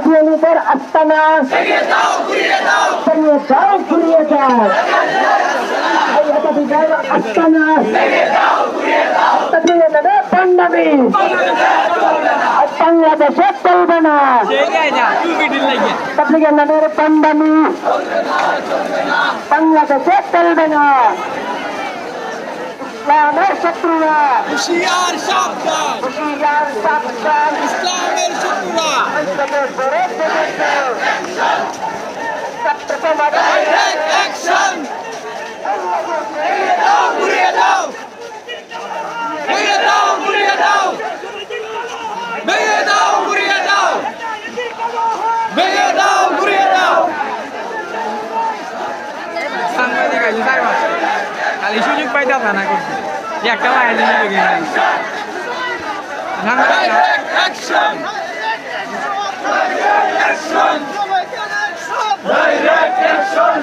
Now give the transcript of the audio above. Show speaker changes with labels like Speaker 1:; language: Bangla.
Speaker 1: কাদিয়ানীদের আস্তানা ভেঙে দাও ঘুরিয়ে দাও এই একাধিকার আস্তানা তাদের পান্ডামি বাংলাদেশে চলবে না তাবলীগের নামের পান্ডামি বাংলাদেশে চলবে না ইসলামের শত্রুরা
Speaker 2: হুশিয়ার সাবধান ইসলামের শত্রুরা ডাইরেক্ট অ্যাকশন ঘুরিয়ে দাও ভেঙে দাও ঘুরিয়ে দাও ভেঙে দাও ঘুরিয়ে দাও ভেঙে দাও ঘুরিয়ে দাও সাংবাদিক আছে খালি সুযোগ পাইতে না করছে একটা line direct action direct action direct action